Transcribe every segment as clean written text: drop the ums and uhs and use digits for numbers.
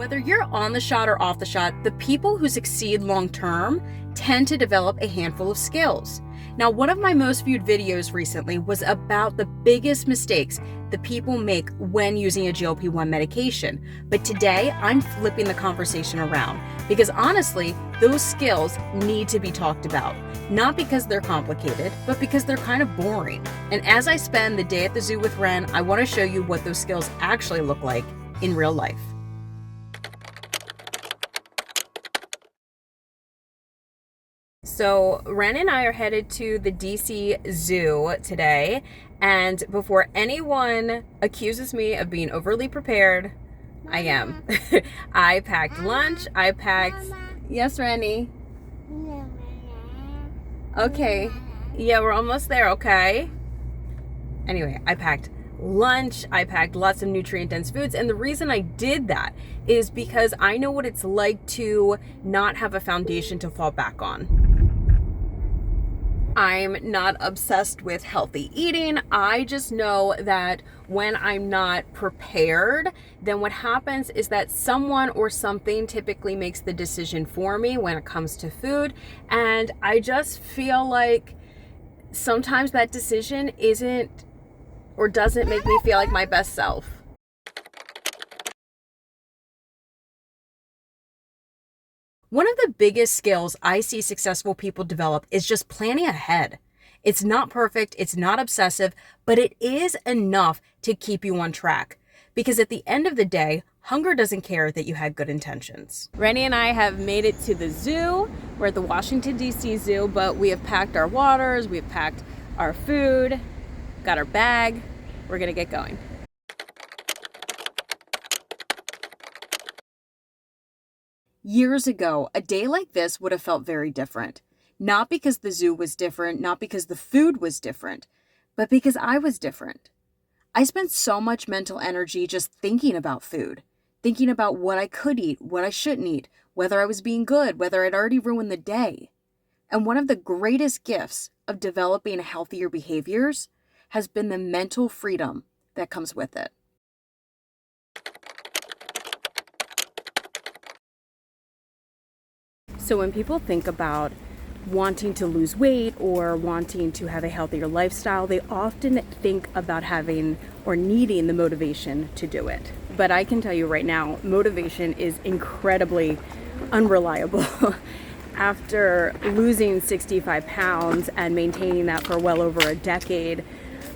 Whether you're on the shot or off the shot, the people who succeed long term tend to develop a handful of skills. Now, one of my most viewed videos recently was about the biggest mistakes that people make when using a GLP-1 medication. But today, I'm flipping the conversation around because honestly, those skills need to be talked about. Not because they're complicated, but because they're kind of boring. And as I spend the day at the zoo with Wren, I want to show you what those skills actually look like in real life. So Wren and I are headed to the DC Zoo today, and before anyone accuses me of being overly prepared, Mama. I am. I packed lunch, Mama. Yes, Rennie? Okay. Yeah, we're almost there, okay? Anyway, I packed lunch, I packed lots of nutrient-dense foods, and the reason I did that is because I know what it's like to not have a foundation to fall back on. I'm not obsessed with healthy eating. I just know that when I'm not prepared, then what happens is that someone or something typically makes the decision for me when it comes to food. And I just feel like sometimes that decision isn't or doesn't make me feel like my best self. One of the biggest skills I see successful people develop is just planning ahead. It's not perfect, it's not obsessive, but it is enough to keep you on track. Because at the end of the day, hunger doesn't care that you had good intentions. Rennie and I have made it to the zoo. We're at the Washington, D.C. Zoo, but we have packed our waters, we've packed our food, got our bag. We're gonna get going. Years ago, a day like this would have felt very different. Not because the zoo was different, not because the food was different, but because I was different. I spent so much mental energy just thinking about food, thinking about what I could eat, what I shouldn't eat, whether I was being good, whether I'd already ruined the day. And one of the greatest gifts of developing healthier behaviors has been the mental freedom that comes with it. So when people think about wanting to lose weight or wanting to have a healthier lifestyle, they often think about having or needing the motivation to do it. But I can tell you right now, motivation is incredibly unreliable. After losing 65 pounds and maintaining that for well over a decade,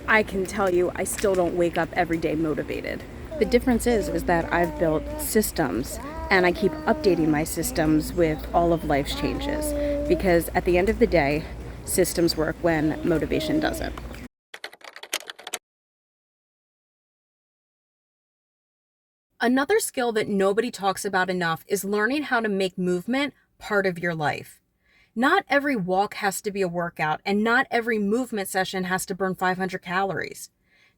I can tell you I still don't wake up every day motivated. The difference is that I've built systems and I keep updating my systems with all of life's changes, because at the end of the day, systems work when motivation doesn't. Another skill that nobody talks about enough is learning how to make movement part of your life. Not every walk has to be a workout, and not every movement session has to burn 500 calories.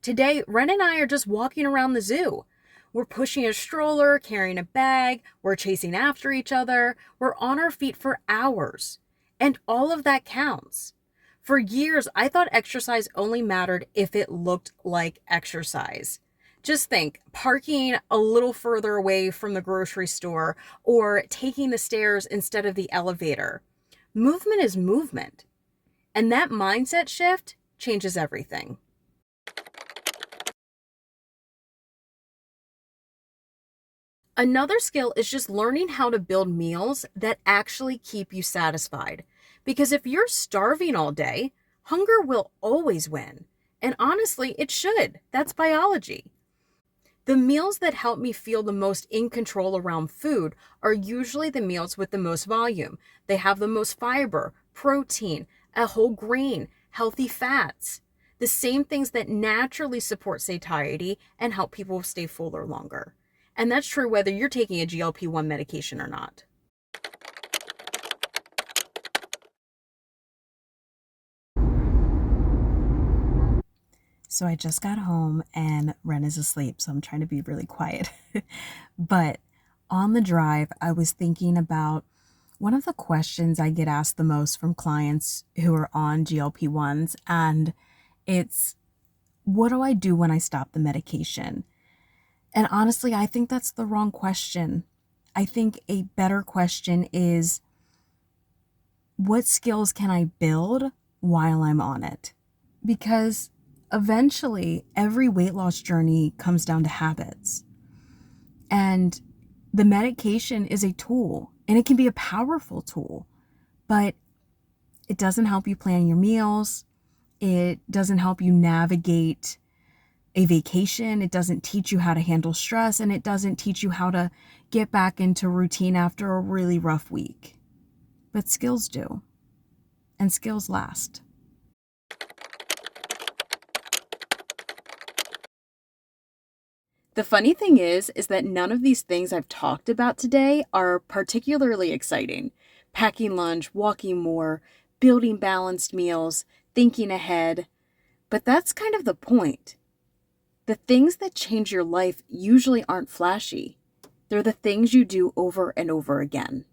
Today, Wren and I are just walking around the zoo. We're pushing a stroller, carrying a bag, we're chasing after each other, we're on our feet for hours. And all of that counts. For years, I thought exercise only mattered if it looked like exercise. Just think, parking a little further away from the grocery store or taking the stairs instead of the elevator. Movement is movement. And that mindset shift changes everything. Another skill is just learning how to build meals that actually keep you satisfied. Because if you're starving all day, hunger will always win. And honestly, it should. That's biology. The meals that help me feel the most in control around food are usually the meals with the most volume. They have the most fiber, protein, a whole grain, healthy fats. The same things that naturally support satiety and help people stay fuller longer. And that's true whether you're taking a GLP-1 medication or not. So I just got home and Wren is asleep, so I'm trying to be really quiet. But on the drive, I was thinking about one of the questions I get asked the most from clients who are on GLP-1s, and it's, what do I do when I stop the medication? And honestly, I think that's the wrong question. I think a better question is, what skills can I build while I'm on it? Because eventually every weight loss journey comes down to habits. And the medication is a tool, and it can be a powerful tool, but it doesn't help you plan your meals. It doesn't help you navigate a vacation. It doesn't teach you how to handle stress, and it doesn't teach you how to get back into routine after a really rough week. But skills do, and skills last. The funny thing is that none of these things I've talked about today are particularly exciting. Packing lunch, walking more, building balanced meals, thinking ahead. But that's kind of the point. The things that change your life usually aren't flashy. They're the things you do over and over again.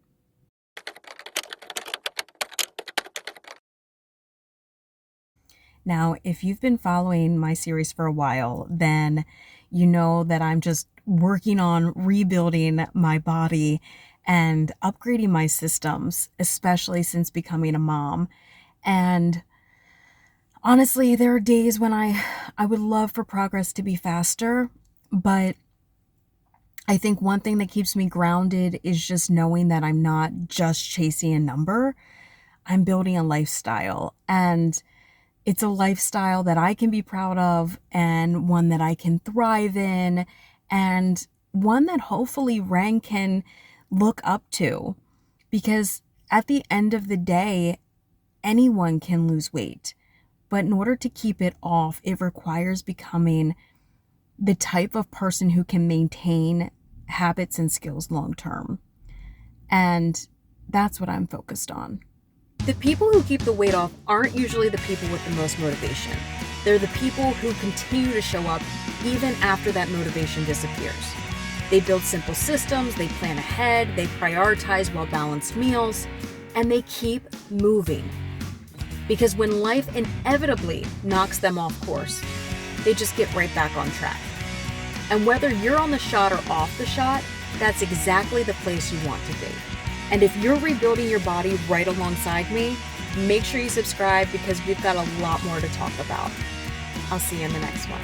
Now, if you've been following my series for a while, then you know that I'm just working on rebuilding my body and upgrading my systems, especially since becoming a mom. And honestly, there are days when I would love for progress to be faster, but I think one thing that keeps me grounded is just knowing that I'm not just chasing a number. I'm building a lifestyle, and it's a lifestyle that I can be proud of, and one that I can thrive in, and one that hopefully Wren can look up to. Because at the end of the day, anyone can lose weight. But in order to keep it off, it requires becoming the type of person who can maintain habits and skills long term. And that's what I'm focused on. The people who keep the weight off aren't usually the people with the most motivation. They're the people who continue to show up even after that motivation disappears. They build simple systems, they plan ahead, they prioritize well-balanced meals, and they keep moving. Because when life inevitably knocks them off course, they just get right back on track. And whether you're on the shot or off the shot, that's exactly the place you want to be. And if you're rebuilding your body right alongside me, make sure you subscribe because we've got a lot more to talk about. I'll see you in the next one.